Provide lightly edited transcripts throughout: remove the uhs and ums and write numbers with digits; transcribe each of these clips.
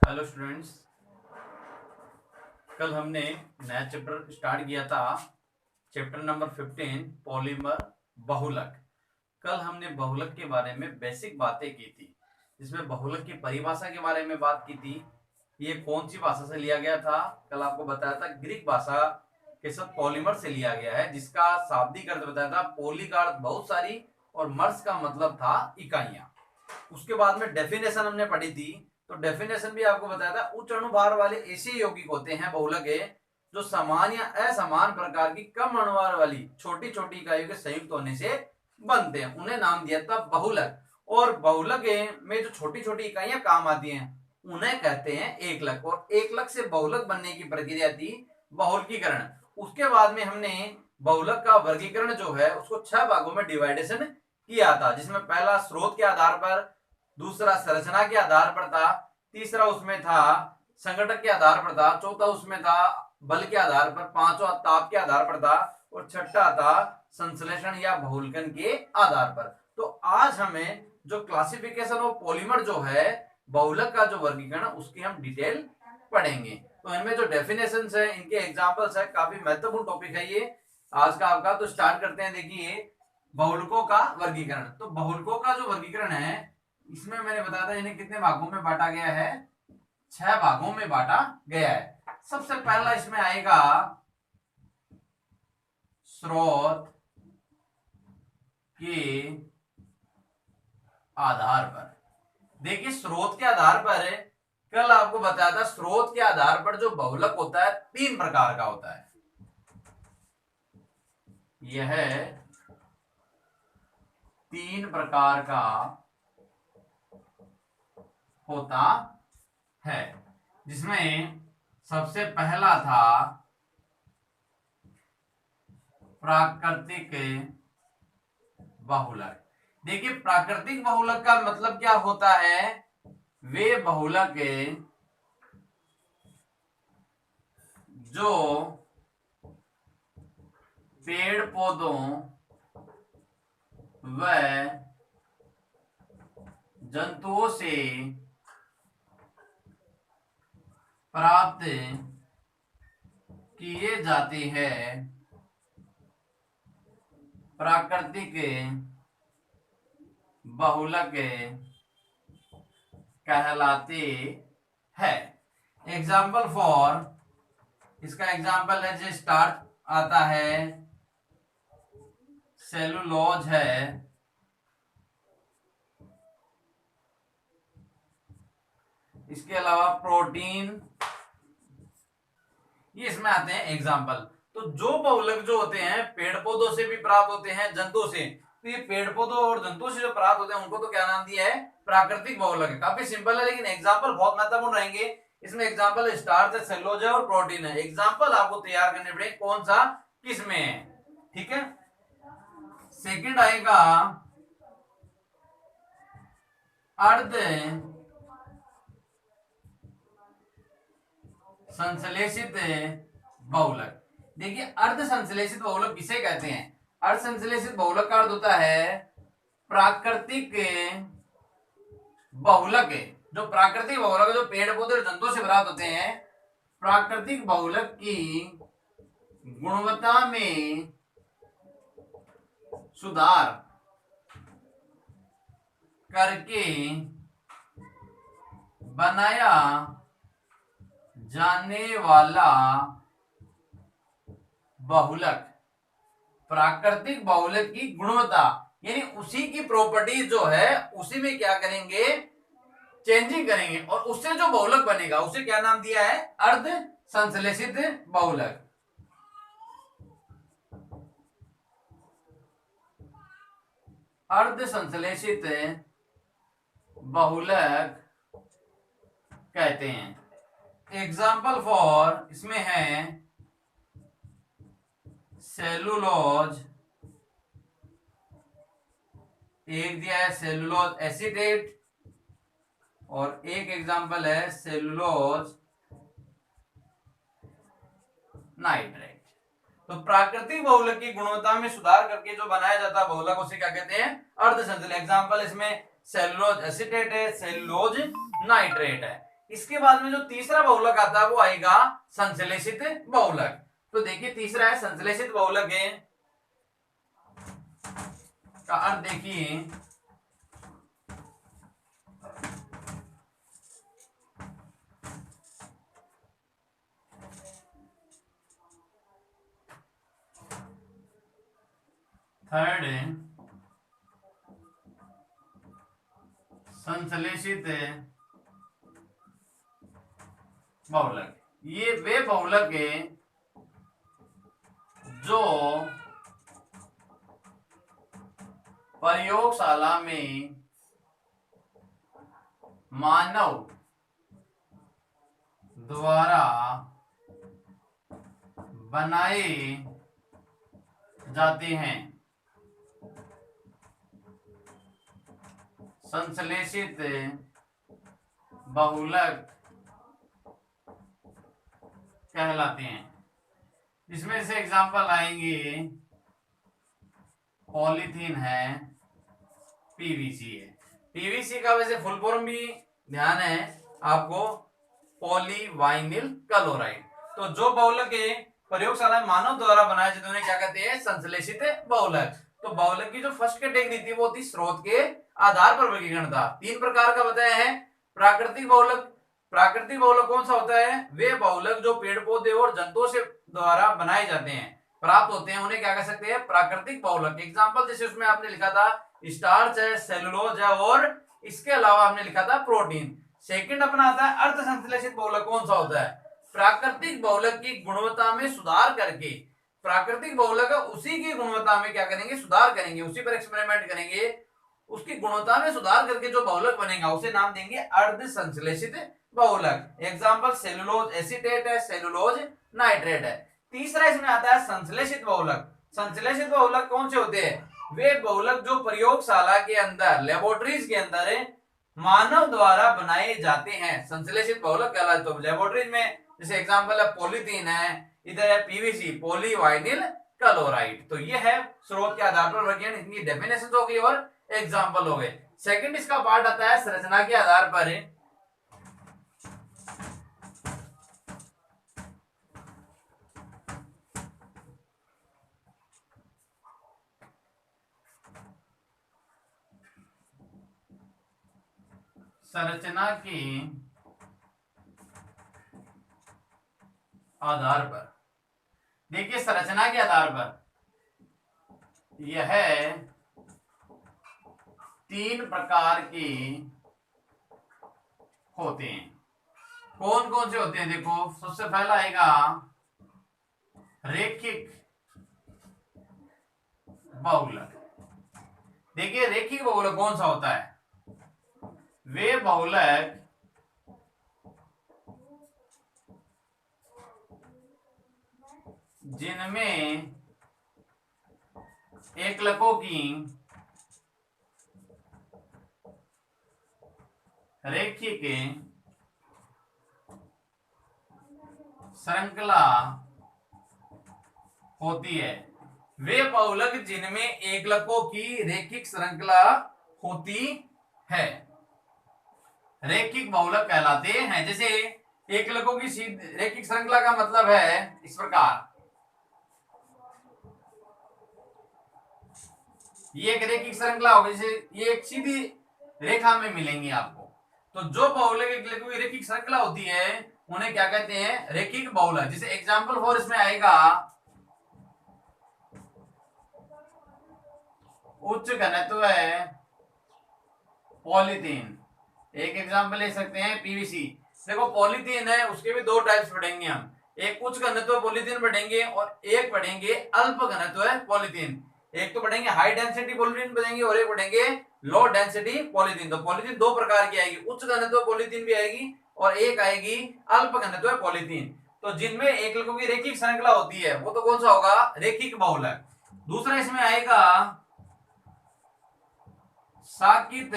Hello students, कल हमने नया चैप्टर स्टार्ट किया था। चैप्टर नंबर 15 पॉलीमर बहुलक। कल हमने बहुलक के बारे में बेसिक बातें की थी, जिसमें बहुलक की परिभाषा के बारे में बात की थी। ये कौन सी भाषा से लिया गया था? कल आपको बताया था ग्रीक भाषा के साथ पॉलीमर से लिया गया है, जिसका शाब्दिक अर्थ बताया था। पोली का अर्थ बहुत सारी और मर्स का मतलब था इकाइयां। उसके बाद में डेफिनेशन हमने पढ़ी थी, तो डेफिनेशन भी आपको बताया था। उच्च अणुभार वाले ऐसे यौगिक होते हैं बहुलक के, जो समान या असमान प्रकार की कम अणुभार वाली छोटी छोटी इकाइयों के संयुक्त होने से बनते हैं। उन्हें नाम दिया था बहुलक। और बहुलक में जो छोटी छोटी इकाइयां काम आती हैं उन्हें कहते हैं एकलक। और एकलक से बहुलक बनने की प्रक्रिया थी बहुलकीकरण। उसके बाद में हमने बहुलक का वर्गीकरण जो है उसको 6 भागों में डिवाइडेशन किया था, जिसमें पहला स्रोत के आधार पर, दूसरा संरचना के आधार पर था, तीसरा उसमें था संगठक के आधार पर था, चौथा उसमें था बल के आधार पर, पांचवा ताप के आधार पर था, और छठा था संश्लेषण या बहुलकन के आधार पर। तो आज हमें जो क्लासिफिकेशन ऑफ पॉलीमर जो है बहुलक का जो वर्गीकरण उसकी हम डिटेल पढ़ेंगे। तो इनमें जो डेफिनेशंस है, इनके एग्जांपल्स है, काफी महत्वपूर्ण टॉपिक है ये आज का आपका। तो स्टार्ट करते हैं। देखिए, बहुलकों का वर्गीकरण। तो बहुलकों का जो वर्गीकरण है, इसमें मैंने बताया था इन्हें कितने भागों में बांटा गया है? 6 भागों में बांटा गया है। सबसे पहला इसमें आएगा स्रोत के आधार पर। देखिए, स्रोत के आधार पर कल आपको बताया था, स्रोत के आधार पर जो बहुलक होता है 3 प्रकार का होता है। यह 3 प्रकार का होता है, जिसमें सबसे पहला था प्राकृतिक बहुलक। देखिए, प्राकृतिक बहुलक का मतलब क्या होता है? वे बहुलक जो पेड़ पौधों व जंतुओं से प्राप्त किए जाते हैं, प्राकृतिक बहुलक कहलाते हैं। एग्जाम्पल फॉर, इसका एग्जाम्पल है जो स्टार्च आता है, सेलुलोज है, इसके अलावा प्रोटीन, ये इसमें आते हैं एग्जाम्पल। तो जो बहुलक जो होते हैं पेड़ पौधों से भी प्राप्त होते हैं, जंतुओं से, तो ये पेड़ पौधों और जंतुओं से जो प्राप्त होते हैं उनको तो क्या नाम दिया है? प्राकृतिक बहुलक है। काफी सिंपल है, लेकिन एग्जाम्पल बहुत महत्वपूर्ण रहेंगे। इसमें एग्जाम्पल स्टार्च है, सेलुलोज है और प्रोटीन है। एग्जाम्पल आपको तैयार करने पड़ेंगे कौन सा किस में है। ठीक है। सेकंड आएगा अर्ध संश्लेषित बहुलक। देखिए, अर्ध संश्लेषित बहुलक किसे कहते हैं? अर्ध संश्लेषित बहुलक का अर्थ होता है प्राकृतिक बहुलक। जो प्राकृतिक बहुलक जो पेड़ पौधे और जंतुओं से प्राप्त होते हैं, प्राकृतिक बहुलक की गुणवत्ता में सुधार करके बनाया जाने वाला बहुलक। प्राकृतिक बहुलक की गुणवत्ता यानी उसी की प्रॉपर्टी जो है उसी में क्या करेंगे? चेंजिंग करेंगे, और उससे जो बहुलक बनेगा उसे क्या नाम दिया है? अर्ध संश्लेषित बहुलक। अर्ध संश्लेषित बहुलक कहते हैं। एग्जाम्पल फॉर इसमें है सेलुलोज, एक दिया है सेलुलोज एसीटेट, और एक एग्जाम्पल है सेलुलोज नाइट्रेट। तो प्राकृतिक बहुलक की गुणवत्ता में सुधार करके जो बनाया जाता है बहुलक उसे क्या कहते हैं? अर्ध संश्लेषित। एग्जाम्पल इसमें सेलुलोज एसीटेट है, सेलुलोज नाइट्रेट है। इसके बाद में जो तीसरा बहुलक आता है वो आएगा संश्लेषित बहुलक। तो देखिए तीसरा है संश्लेषित बहुलक है का अर्थ देखिए थर्ड संश्लेषित बहुलक, ये वे बहुलक है जो प्रयोगशाला में मानव द्वारा बनाए जाते हैं। संश्लेषित बहुलक कहलाते हैं। इसमें से एग्जांपल आएंगे पॉलीथीन है, पीवीसी है। पीवीसी का वैसे फुल फॉर्म भी ध्यान है आपको, पॉलीवाइनिल क्लोराइड। तो जो बहुलक है प्रयोगशाला में मानव द्वारा बनाए जाते उन्हें क्या कहते हैं? संश्लेषित बहुलक। तो बहुलक की जो फर्स्ट कैटेगरी थी वो थी स्रोत के आधार पर वर्गीकरण था। 3 प्रकार का बताया है। प्राकृतिक बहुलक, प्राकृतिक बहुलक कौन सा होता है? वे बहुलक जो पेड़ पौधे और जंतुओं से द्वारा बनाए जाते हैं, प्राप्त होते हैं, उन्हें क्या कह सकते हैं? प्राकृतिक बहुलक। एग्जांपल जैसे उसमें आपने लिखा था स्टार्च है, सेलुलोज है और इसके अलावा आपने लिखा था प्रोटीन। सेकंड अपना आता है अर्ध संश्लेषित बहुलक। कौन सा होता है? प्राकृतिक बहुलक की गुणवत्ता में सुधार करके, प्राकृतिक बहुलक उसी की गुणवत्ता में क्या करेंगे? सुधार करेंगे, उसी पर एक्सपेरिमेंट करेंगे, उसकी गुणवत्ता में सुधार करके जो बहुलक बनेगा उसे नाम देंगे अर्ध संश्लेषित बहुलक। एग्जांपल सेलुलोज एसीटेट है, सेलुलोज नाइट्रेट है। तीसरा इसमें आता है संश्लेषित बहुलक। संश्लेषित बहुलक कौन से होते हैं? वे बहुलक जो प्रयोगशाला के अंदर, लेबोरेटरीज के अंदर मानव द्वारा बनाए जाते हैं, संश्लेषित बहुलक कहलाते। तो लेबोरेटरीज में जैसे एग्जांपल है पॉलीथीन है, इधर है पीवीसी, पॉलीवाइनिल क्लोराइड। तो ये है स्रोत के आधार पर वर्गीकरण। इनकी डेफिनेशन हो गई और एग्जांपल हो गए। सेकंड इसका पार्ट आता है संरचना के आधार पर। संरचना के आधार पर देखिए, संरचना के आधार पर यह 3 प्रकार के होते हैं। कौन कौन से होते हैं? देखो सबसे पहला आएगा रेखिक बहुलक। देखिए रेखिक बहुलक कौन सा होता है? वे बहुलक जिनमें एकलकों की रेखिक श्रृंखला होती है। वे बहुलक जिनमें एकलकों की रेखिक श्रृंखला होती है रेखिक बहुलक कहलाते हैं। जैसे एकलकों की रेखिक श्रृंखला का मतलब है इस प्रकार, ये एक रेखिक श्रृंखला होगी, जैसे ये एक सीधी रेखा में मिलेंगी आपको। तो जो बहुलक एकलकों की रेखिक श्रृंखला होती है उन्हें क्या कहते हैं? रेखिक बहुलक। जैसे एग्जांपल फॉर इसमें आएगा उच्च घनत्व है पॉलीथीन। एक एग्जांपल ले सकते हैं पीवीसी। देखो पॉलीथीन है, उसके भी 2 टाइप्स पढ़ेंगे हम। एक उच्च घनत्व पॉलीथीन पढ़ेंगे और एक पढ़ेंगे अल्प घनत्व पॉलीथीन। एक तो पढ़ेंगे हाई डेंसिटी पॉलीथीन पढ़ेंगे और एक पढ़ेंगे लो डेंसिटी पॉलीथीन। तो पॉलीथीन 2 प्रकार की आएगी, उच्च घनत्व पॉलीथीन भी आएगी और एक आएगी अल्प घनत्व पॉलीथीन। तो जिनमें एकलकों की रेखिक श्रृंखला होती है वो तो कौन सा होगा? रेखिक बहुलक। दूसरा इसमें आएगा साकित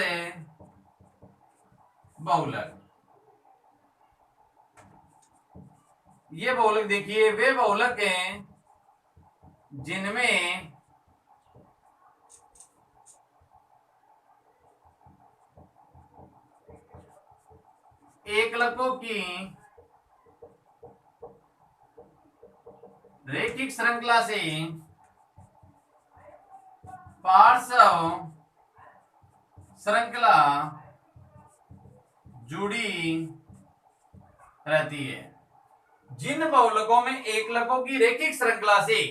बहुलक। ये बहुलक देखिए वे बहुलक हैं जिनमें एकलकों की रैखिक श्रृंखला से पार्श्व श्रृंखला जुड़ी रहती है। जिन बहुलकों में एकलकों की रैखिक श्रृंखला से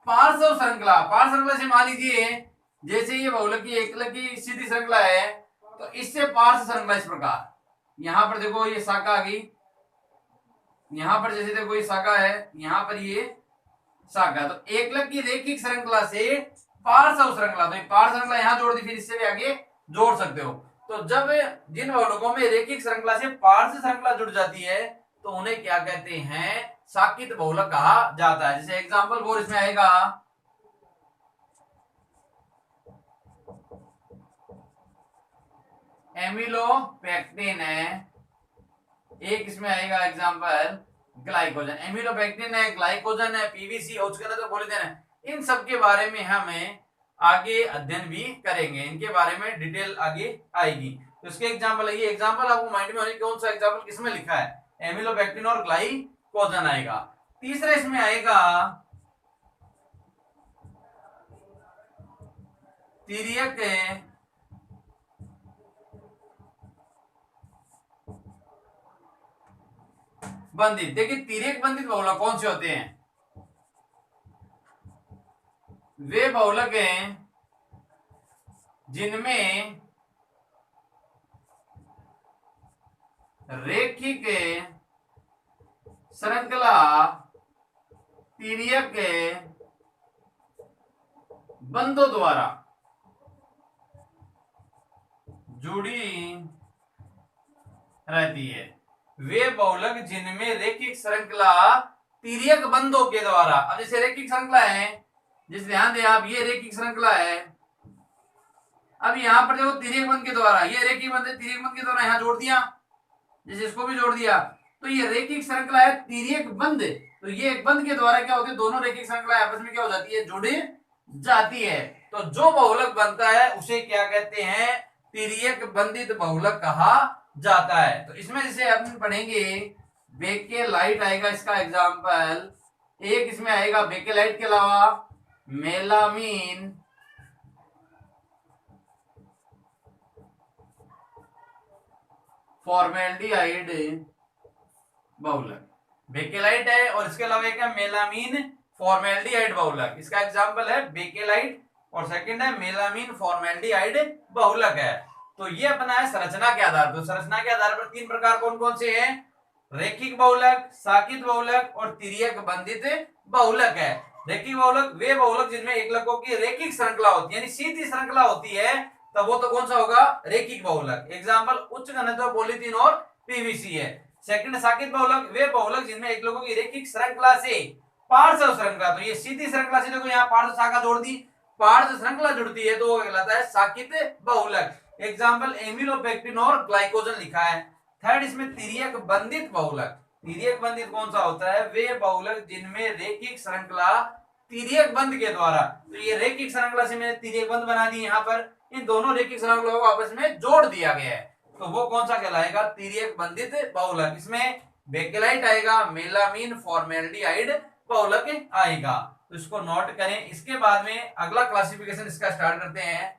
पार्श्व श्रृंखला से मान लीजिए जैसे ये बहुलक की एकलक की सीधी श्रृंखला है तो इससे पार्श्व श्रृंखला इस प्रकार, यहां पर देखो ये शाखा आ गई, यहां पर जैसे देखो ये शाखा है, यहां पर ये शाखा, तो एकलक की रैखिक श्रृंखला से पार्श्व श्रृंखला, तो पार्श्व श्रृंखला यहां जोड़ दी, फिर इससे भी आगे जोड़ सकते हो। तो जब जिन बहुलकों में रैखिक श्रृंखला से पार्श्व श्रृंखला जुड़ जाती है तो उन्हें क्या कहते हैं, साकित बहुलक कहा जाता है। जैसे एग्जांपल 4 इसमें आएगा, एमिलोपेक्टिन है, एक इसमें आएगा एग्जांपल ग्लाइकोजन, एमिलोपेक्टिन है, ग्लाइकोजन है, पीवीसी, तो पॉलीथेन है। इन सब के बारे में हमें आगे अध्ययन भी करेंगे, इनके बारे में डिटेल आगे आएगी। तो इसके एग्जांपल है, ये एग्जांपल आपको माइंड में होने, कौन सा एग्जांपल किसमें लिखा है, एमिलोपेक्टिन और ग्लाइकोजन आएगा। तीसरा इसमें आएगा तिर्यक बंधित। देखिए तिर्यक बंधित बहुलक कौन से होते हैं, वे बहुलक हैं जिनमें रैखिक श्रृंखला तिर्यक बंधों द्वारा जुड़ी रहती है। वे बहुलक जिनमें रैखिक श्रृंखला तिर्यक बंधों के द्वारा, अब जैसे रैखिक श्रृंखला है, जिस ध्यान दें आप, ये रैखिक श्रृंखला है, अब यहां पर देखो तिर्यक बंध के द्वारा, ये रैखिक बंध तिर्यक बंध के द्वारा यहां जोड़ दिया, जैसे इसको भी जोड़ दिया, तो ये रैखिक श्रृंखला है तिर्यक बंध, तो ये एक बंध के द्वारा क्या होती है, दोनों रैखिक श्रृंखला आपस में क्या हो जाती है, जुड़ जाती है। तो जो बहुलक बनता है उसे क्या कहते हैं, तिर्यक बंधित बहुलक कहा जाता है। तो इसमें जैसे अपन पढ़ेंगे बेकेलाइट आएगा, इसका एग्जांपल एक इसमें आएगा, बेकेलाइट के अलावा मेलामीन, फॉर्मेल्डिहाइड बहुलक, बेकेलाइट है और इसके अलावा एक है मेलामीन फॉर्मेल्डिहाइड बहुलक, इसका एग्जांपल है बेकेलाइट और सेकंड है मेलामीन फॉर्मेल्डिहाइड बहुलक है। तो ये अपना है संरचना के आधार पर, संरचना के आधार पर तीन प्रकार कौन कौन से हैं, रैखिक बहुलक, साकित बहुलक और तिर्यक बंधित बहुलक है। रैखिक बहुलक वे बहुलक जिनमें एकलकों की रैखिक श्रृंखला होती है, यानी सीधी श्रृंखला होती है, तब वो तो कौन सा होगा, रैखिक बहुलक। एग्जांपल उच्च घनत्व पॉलीथीन और पीवीसी है। सेकंड साकित बहुलक, वे बहुलक जिनमें एकलकों की रैखिक श्रृंखला से पार्श्व श्रृंखला, तो ये सीधी श्रृंखला से देखो यहाँ पार्श्व शाखा जोड़ दी, पार्श्व श्रृंखला जुड़ती है तो वो कहलाता है साकित बहुलक। एग्जांपल एमिलोपेक्टिन और ग्लाइकोजन लिखा है। थर्ड इसमें तिर्यक बंधित बहुलक, तिर्यक बंधित कौन सा होता है, वे बहुलक जिनमें रैखिक श्रृंखला तिर्यक बंध के द्वारा, तो ये रैखिक श्रृंखला से मैंने तिर्यक बंध बना दी, यहाँ पर इन दोनों रैखिक श्रृंखलाओं को आपस में जोड़ दिया गया है, तो वो कौन सा कहलाएगा, तिर्यक बंधित बहुलक। इसमें बेकेलाइट आएगा, मेलामीन फॉर्मेल्डिहाइड बहुलक आएगा, तो इसको नोट करें। इसके बाद में अगला क्लासिफिकेशन इसका स्टार्ट करते हैं।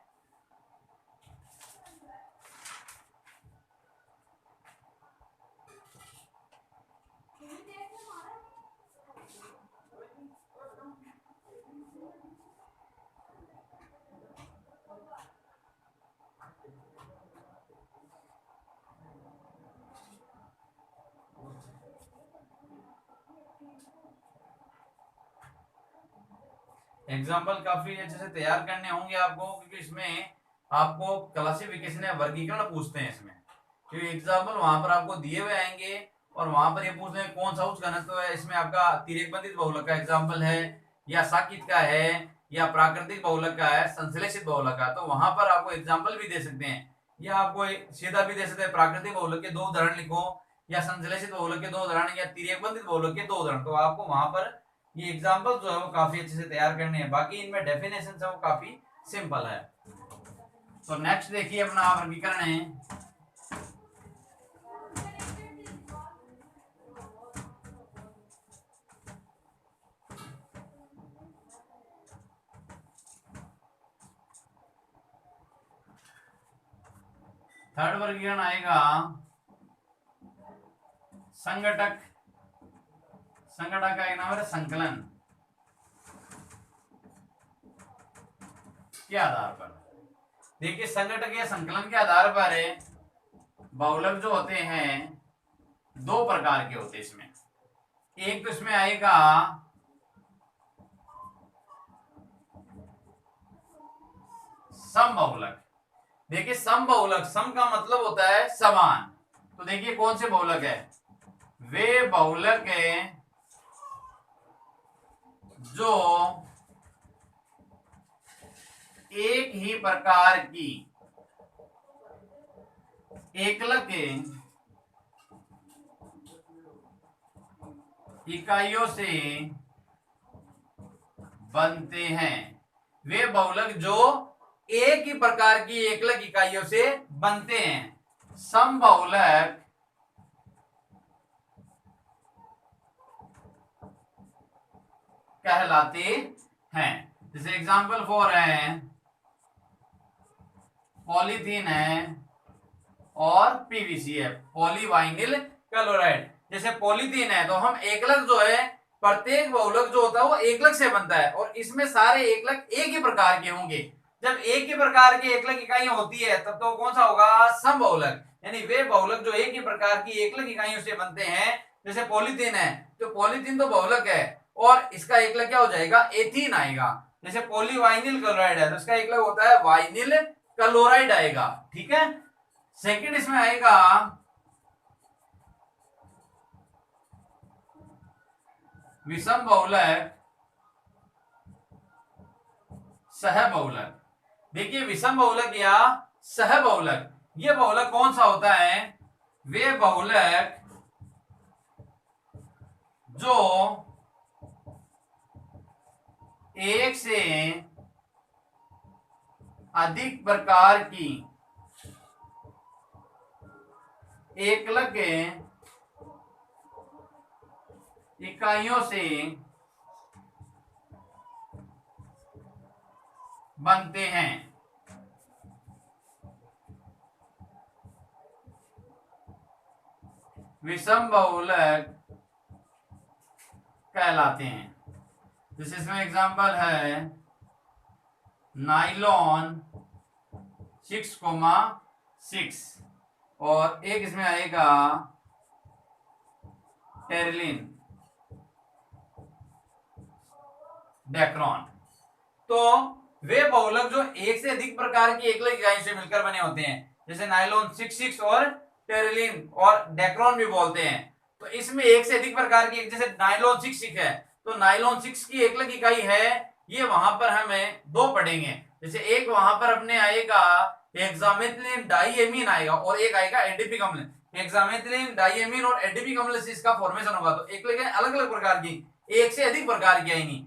एग्जाम्पल काफी अच्छे से तैयार करने होंगे आपको, क्योंकि इसमें आपको क्लासिफिकेशन या वर्गीकरण पूछते हैं इसमें, क्योंकि एग्जाम्पल वहां पर आपको दिए हुए आएंगे और वहां पर ये पूछते हैं कौन सा उच्च घनत्व है, इसमें आपका तिर्यक बंधित बहुलक का एग्जाम्पल है या साकित का है या प्राकृतिक बहुलक का है, संश्लेषित बहुलक का, तो वहां पर आपको एग्जाम्पल भी दे सकते हैं या आपको सीधा भी दे सकते हैं, प्राकृतिक बहुलक के 2 उदाहरण लिखो या संश्लेषित बहुलक के 2 उदाहरण या तिर्यक बंधित बहुलक के 2 उदाहरण, तो आपको वहां पर ये एग्जाम्पल जो है वो काफी अच्छे से तैयार करने हैं। बाकी इनमें डेफिनेशन है वो काफी सिंपल है। तो नेक्स्ट देखिए अपना वर्गीकरण है, थर्ड वर्गीकरण आएगा संघटक। संघटक का एक नाम है संकलन के आधार पर। देखिए संघटक या संकलन के आधार पर बहुलक जो होते हैं दो प्रकार के होते हैं इसमें। एक तो इसमें आएगा समबहुलक। देखिए समबहुलक, सम का मतलब होता है समान। तो देखिए कौन से बहुलक है, वे बहुलक है जो एक ही प्रकार की एकलक इकाइयों से बनते हैं। वे बहुलक जो एक ही प्रकार की एकलक इकाइयों से बनते हैं समबहुलक कहलाते हैं। जैसे एग्जांपल फॉर है पॉलीथीन है और पीवीसी है, पॉलीवाइनिल क्लोराइड। जैसे पॉलीथीन है तो हम एकलक जो है, प्रत्येक बहुलक जो होता है वो एकलक से बनता है और इसमें सारे एकलक एक ही प्रकार के होंगे। जब एक ही प्रकार की एकलक इकाइयां होती है तब तो कौन सा होगा, समबहुलक। यानी वे बहुलक जो एक ही प्रकार की एकलक इकाइयों से बनते हैं। जैसे पॉलीथीन है तो पॉलीथीन तो बहुलक है और इसका एकलक क्या हो जाएगा, एथीन आएगा। जैसे पॉलीवाइनिल क्लोराइड है तो इसका एकलक होता है वाइनिल क्लोराइड आएगा। ठीक है। सेकंड इसमें आएगा विषम बहुलक सहबहुलक। देखिए विषम बहुलक या सहबहुलक, ये बहुलक कौन सा होता है, वे बहुलक जो एक से अधिक प्रकार की एकलक इकाइयों से बनते हैं। विषम बहुलक कहलाते हैं। जैसे इसमें एग्जांपल है नाइलॉन 6,6 और एक इसमें आएगा टेरिलिन डेक्रॉन। तो वे बहुलक जो एक से अधिक प्रकार की एकलक इकाइयों से मिलकर बने होते हैं, जैसे नाइलॉन 6,6 और टेरिलिन और डेक्रॉन भी बोलते हैं। तो इसमें एक से अधिक प्रकार की, जैसे नाइलॉन 6,6 है तो नाइलॉन 6 की एकलक इकाई है, ये वहां पर हमें दो पढ़ेंगे। जैसे एक वहां पर अपने आएगा हेक्सामेथिलीन डाइएमीन आएगा और एक आएगा एडिपिक अम्ल। हेक्सामेथिलीन डाइएमीन और एडिपिक अम्ल से इसका फॉर्मेशन होगा। तो एकलक अलग अलग प्रकार की, एक से अधिक प्रकार की आएंगी।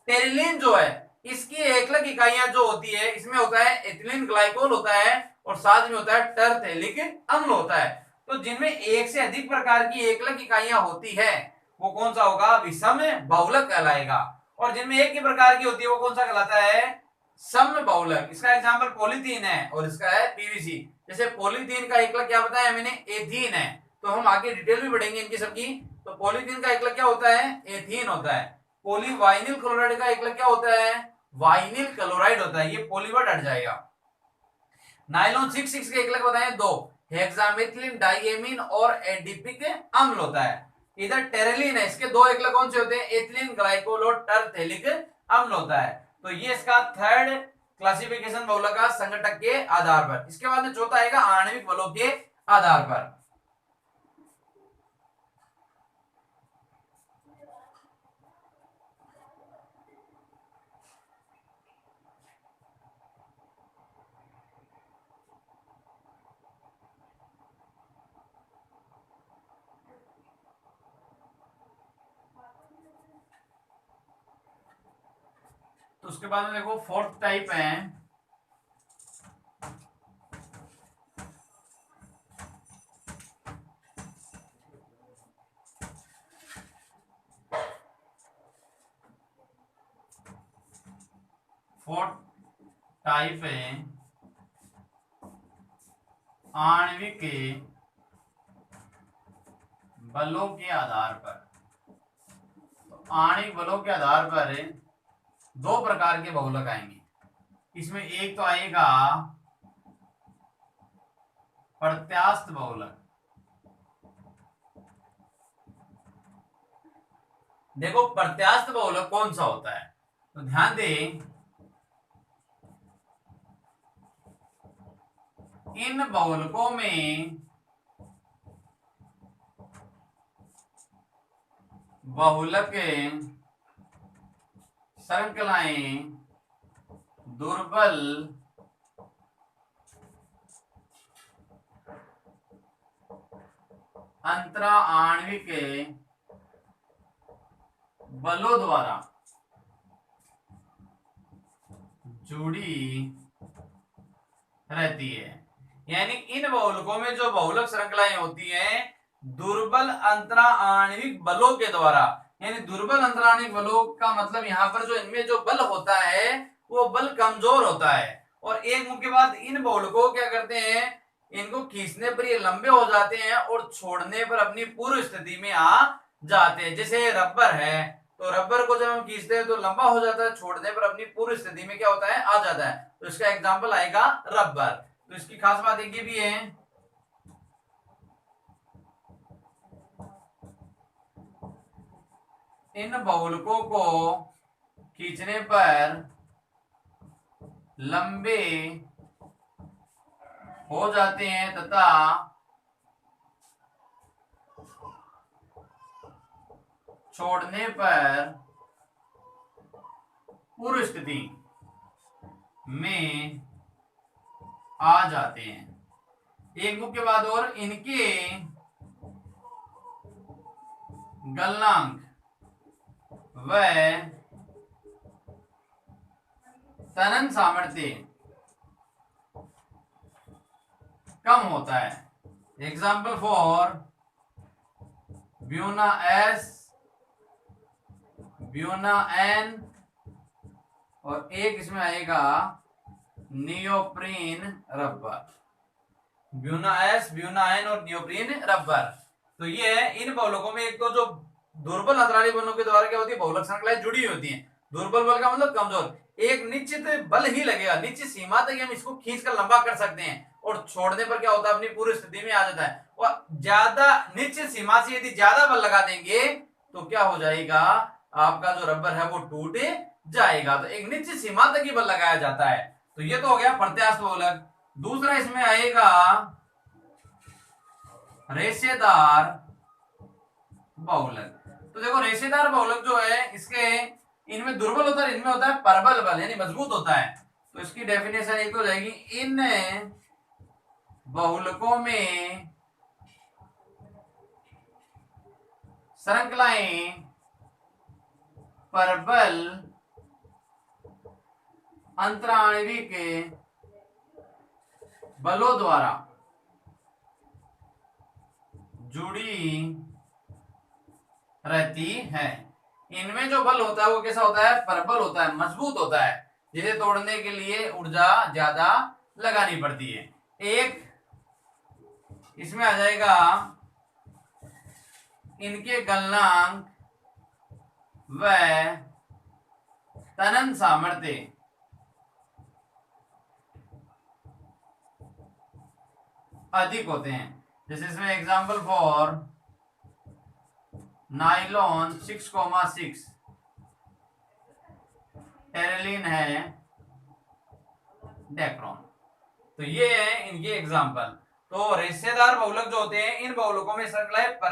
टेरिलिन जो है इसकी एकलक इकाइयां जो होती है, इसमें होता है एथिलीन ग्लाइकोल होता है और साथ में होता है टरथेलिक अम्ल होता है। तो जिनमें एक से अधिक प्रकार की एकलक इकाइयां होती है वो कौन सा होगा, विषम बहुलक कहलाएगा। और जिनमें एक ही प्रकार की होती है वो कौन सा कहलाता है, सम बहुलक। इसका एग्जांपल पॉलीथीन है और इसका है पीवीसी। जैसे पॉलीथीन का एकलक क्या बताया मैंने, एथीन है। तो हम आगे डिटेल भी पढ़ेंगे इनकी सबकी। तो पॉलीथीन का एकलक क्या होता है, एथीन होता है। पॉलीवाइनिल क्लोराइड का एकलक क्या होता है, वाइनिल क्लोराइड होता है। ये पॉलीवर्ड हट जाएगा। नाइलॉन 6,6 के एकलक बताए दो, हेक्सामेथिलीन डाइएमीन और एडिपिक अम्ल होता है। इधर टेरिलिन है, इसके दो एकलक कौन से होते हैं, एथिलीन ग्लाइकोल और टरथेलिक अम्ल होता है। तो ये इसका थर्ड क्लासिफिकेशन बहुलक का संघटक के आधार पर। इसके बाद में चौथा आएगा आणविक बलों के आधार पर। तो उसके बाद में देखो फोर्थ टाइप है आणविक बलों के आधार पर, तो आणविक बलों के आधार पर दो प्रकार के बहुलक आएंगे। इसमें एक तो आएगा प्रत्यास्थ बहुलक। देखो प्रत्यास्थ बहुलक कौन सा होता है, तो ध्यान दें, इन बहुलकों में बहुलक श्रृंखलाएं दुर्बल अंतरा आणविक बलों द्वारा जुड़ी रहती है। यानी इन बहुलकों में जो बहुलक श्रृंखलाएं होती हैं दुर्बल अंतरा आणविक बलों के द्वारा, यानी दुर्बल अंतराणविक बलों का मतलब यहाँ पर जो इनमें जो बल होता है वो बल कमजोर होता है। और एक मुख्य बात, इन बहुलकों क्या करते हैं, इनको खींचने पर ये लंबे हो जाते हैं और छोड़ने पर अपनी पूर्व स्थिति में आ जाते हैं। जैसे रबर है, तो रबर को जब हम खींचते हैं तो लंबा हो जाता है, छोड़ने पर अपनी पूर्व स्थिति में क्या होता है, आ जाता है। तो इसका एग्जाम्पल आएगा रबर। तो इसकी खास बात एक भी है, इन बहुलकों को खींचने पर लंबे हो जाते हैं तथा छोड़ने पर पूर्व स्थिति में आ जाते हैं। एक मुख्य बात और, इनके गलनांक व तनन सामर्थ्य कम होता है। Example for Buna S, Buna N, और एक इसमें आएगा neoprene rubber. Buna S, Buna N और नियोप्रीन रबर। तो ये है इन बहुलकों में एक तो जो दुर्बल अंतराली बलों के द्वारा क्या होती है, बहुलक श्रृंखलाएं जुड़ी होती हैं। दुर्बल बल का मतलब कमजोर, एक निश्चित बल ही लगेगा, निश्चित सीमा तक हम इसको खींचकर लंबा कर सकते हैं और छोड़ने पर क्या होता है, अपनी पूरी स्थिति में आ जाता है। और ज्यादा निश्चित सीमा से यदि ज्यादा बल लगा देंगे तो क्या हो जाएगा, आपका जो रबर है वो टूट जाएगा। तो एक निश्चित सीमा तक ही बल लगाया जाता है। तो ये तो हो गया प्रत्यास्थ बहुलक। दूसरा इसमें आएगा रेशेदार बहुलक। तो देखो रेशेदार बहुलक जो है, इसके इनमें दुर्बल होता है, इनमें होता है प्रबल बल, यानी मजबूत होता है। तो इसकी डेफिनेशन एक हो जाएगी, इन बहुलकों में श्रृंखलाएं प्रबल अंतराणविक बलों द्वारा जुड़ी रहती है। इनमें जो बल होता है वो कैसा होता है, प्रबल होता है, मजबूत होता है, जिसे तोड़ने के लिए ऊर्जा ज्यादा लगानी पड़ती है। एक इसमें आ जाएगा इनके गलनांक व तनन सामर्थ्य अधिक होते हैं। जैसे इसमें एग्जाम्पल फॉर नाइलॉन 6,6, टेरेलिन है, डेक्रोन। तो ये है इनके एग्जाम्पल। तो रेशेदार बहुलक जो होते हैं, इन बहुलकों में श्रृंखलाएं